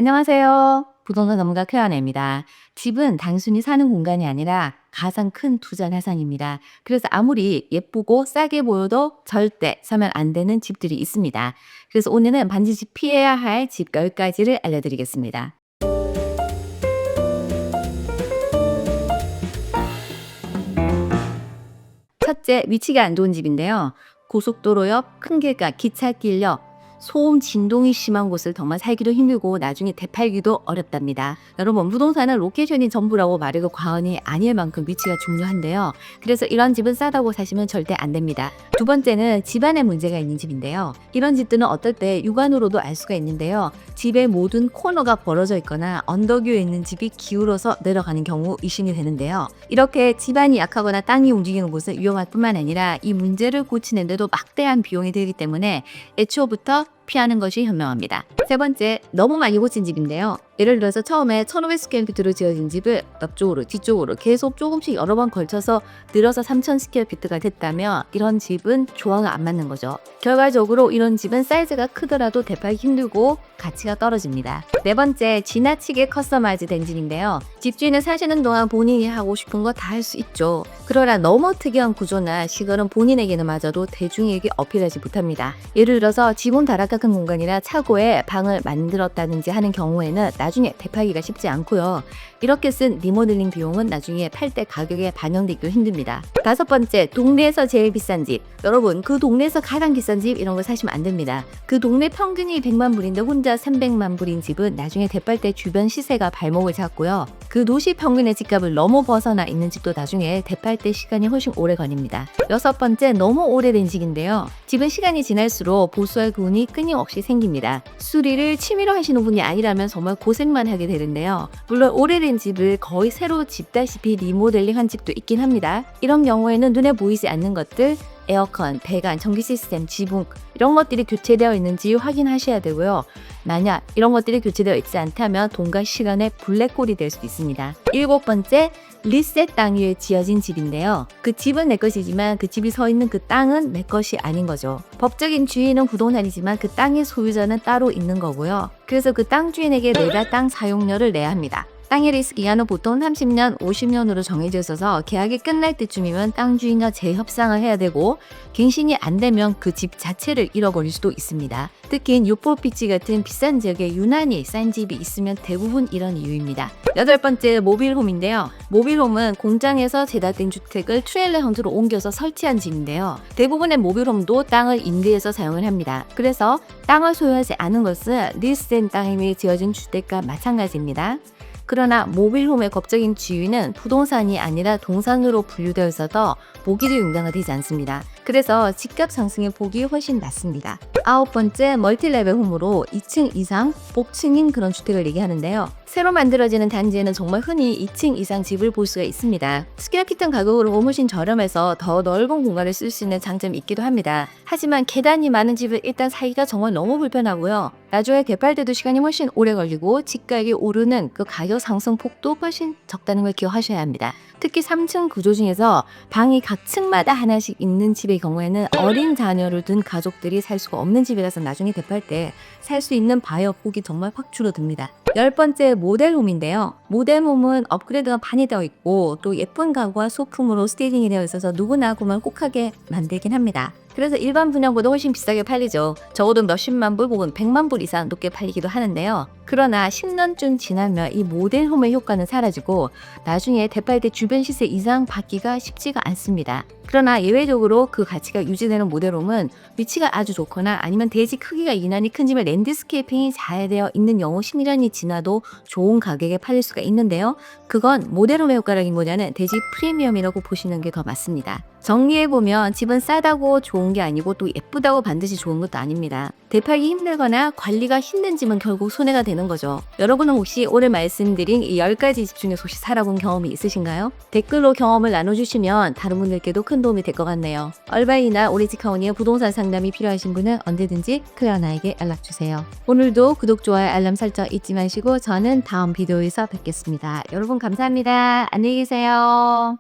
안녕하세요. 부동산 전문가 클라네입니다. 집은 단순히 사는 공간이 아니라 가장 큰 투자 자산입니다. 그래서 아무리 예쁘고 싸게 보여도 절대 사면 안 되는 집들이 있습니다. 그래서 오늘은 반드시 피해야 할 집 10가지를 알려드리겠습니다. 첫째, 위치가 안 좋은 집인데요. 고속도로 옆, 큰 길가, 기찻길 옆, 소음 진동이 심한 곳을 정말 살기도 힘들고 나중에 되팔기도 어렵답니다. 여러분, 부동산은 로케이션이 전부라고 말해도 과언이 아닐 만큼 위치가 중요한데요. 그래서 이런 집은 싸다고 사시면 절대 안 됩니다. 두 번째는 집안에 문제가 있는 집인데요. 이런 집들은 어떨 때 육안으로도 알 수가 있는데요. 집의 모든 코너가 벌어져 있거나 언덕 위에 있는 집이 기울어서 내려가는 경우 의심이 되는데요. 이렇게 집안이 약하거나 땅이 움직이는 곳은 위험할 뿐만 아니라 이 문제를 고치는데도 막대한 비용이 들기 때문에 애초부터 피하는 것이 현명합니다. 세 번째, 너무 많이 고친 집인데요. 예를 들어서 처음에 1500스퀘어피트로 지어진 집을 옆쪽으로 뒤쪽으로 계속 조금씩 여러 번 걸쳐서 늘어서 3000스퀘어피트가 됐다면 이런 집은 조화가 안 맞는 거죠. 결과적으로 이런 집은 사이즈가 크더라도 되팔기 힘들고 가치가 떨어집니다. 네 번째, 지나치게 커스터마이즈 된 집인데요. 집주인은 사시는 동안 본인이 하고 싶은 거 다 할 수 있죠. 그러나 너무 특이한 구조나 시설은 본인에게는 마저도 대중에게 어필하지 못합니다. 예를 들어서 지붕 다락가 큰 공간이나 차고에 방을 만들었다든지 하는 경우에는 나중에 되팔기가 쉽지 않고요. 이렇게 쓴 리모델링 비용은 나중에 팔 때 가격에 반영되기도 힘듭니다. 다섯 번째, 동네에서 제일 비싼 집. 여러분, 그 동네에서 가장 비싼 집 이런 거 사시면 안 됩니다. 그 동네 평균이 100만 불인데 혼자 300만 불인 집은 나중에 되팔 때 주변 시세가 발목을 잡고요. 그 도시 평균의 집값을 너무 벗어나 있는 집도 나중에 되팔 때 시간이 훨씬 오래 걸립니다. 여섯 번째, 너무 오래된 집인데요. 집은 시간이 지날수록 보수할 기운이 끊임없이 생깁니다. 수리를 취미로 하시는 분이 아니라면 정말 고생만 하게 되는데요. 물론 오래된 집을 거의 새로 짓다시피 리모델링 한 집도 있긴 합니다. 이런 경우에는 눈에 보이지 않는 것들, 에어컨, 배관, 전기 시스템, 지붕 이런 것들이 교체되어 있는지 확인하셔야 되고요. 만약 이런 것들이 교체되어 있지 않다면 돈과 시간의 블랙홀이 될 수도 있습니다. 일곱 번째, 리셋 땅 위에 지어진 집인데요. 그 집은 내 것이지만 그 집이 서 있는 그 땅은 내 것이 아닌 거죠. 법적인 주인은 부동산이지만 그 땅의 소유자는 따로 있는 거고요. 그래서 그 땅 주인에게 매달 땅 사용료를 내야 합니다. 땅의 리스 기간은 보통 30년, 50년으로 정해져 있어서 계약이 끝날 때쯤이면 땅 주인과 재협상을 해야 되고 갱신이 안 되면 그 집 자체를 잃어버릴 수도 있습니다. 특히 뉴폴피치 같은 비싼 지역에 유난히 싼 집이 있으면 대부분 이런 이유입니다. 여덟 번째, 모빌홈인데요. 모빌홈은 공장에서 제작된 주택을 트레일러 형태로 옮겨서 설치한 집인데요. 대부분의 모빌홈도 땅을 임대해서 사용을 합니다. 그래서 땅을 소유하지 않은 것은 리스된 땅 위에 지어진 주택과 마찬가지입니다. 그러나 모빌홈의 법적인 지위는 부동산이 아니라 동산으로 분류되어 있어서 모기도 용도가 되지 않습니다. 그래서 집값 상승의 폭이 훨씬 낮습니다. 아홉 번째, 멀티레벨 홈으로 2층 이상 복층인 그런 주택을 얘기하는데요. 새로 만들어지는 단지에는 정말 흔히 2층 이상 집을 볼 수가 있습니다. 스퀘어피트 가격으로 훨씬 저렴해서 더 넓은 공간을 쓸 수 있는 장점이 있기도 합니다. 하지만 계단이 많은 집을 일단 사기가 정말 너무 불편하고요. 나중에 개발 때도 시간이 훨씬 오래 걸리고 집가격이 오르는 그 가격 상승 폭도 훨씬 적다는 걸 기억하셔야 합니다. 특히 3층 구조 중에서 방이 각 층마다 하나씩 있는 집의 경우에는 어린 자녀를 둔 가족들이 살 수가 없는 집이라서 나중에 대팔 때 살 수 있는 바이어 폭이 정말 확 줄어듭니다. 열 번째, 모델홈인데요. 모델홈은 업그레이드가 많이 되어 있고 또 예쁜 가구와 소품으로 스테이징이 되어 있어서 누구나 구매를 꼭하게 만들긴 합니다. 그래서 일반 분양보다 훨씬 비싸게 팔리죠. 적어도 몇십만 불 혹은 100만 불 이상 높게 팔리기도 하는데요. 그러나 10년쯤 지나면 이 모델홈의 효과는 사라지고 나중에 대팔 때 주변 시세 이상 받기가 쉽지가 않습니다. 그러나 예외적으로 그 가치가 유지되는 모델홈은 위치가 아주 좋거나 아니면 대지 크기가 유난히 큰 집에 랜드스케이핑이 잘 되어 있는 경우 10년이 지나도 좋은 가격에 팔릴 수가 있는데요. 그건 모델홈의 효과라기보다는 대지 프리미엄이라고 보시는 게 더 맞습니다. 정리해보면 집은 싸다고 좋은 게 아니고 또 예쁘다고 반드시 좋은 것도 아닙니다. 되팔기 힘들거나 관리가 힘든 집은 결국 손해가 되는 거죠. 여러분은 혹시 오늘 말씀드린 이 10가지 집 중에서 혹시 살아본 경험이 있으신가요? 댓글로 경험을 나눠주시면 다른 분들께도 큰 도움이 될 것 같네요. 얼바이나 오리지카우니의 부동산 상담이 필요하신 분은 언제든지 클레어나에게 연락주세요. 오늘도 구독, 좋아요, 알람 설정 잊지 마시고 저는 다음 비디오에서 뵙겠습니다. 여러분 감사합니다. 안녕히 계세요.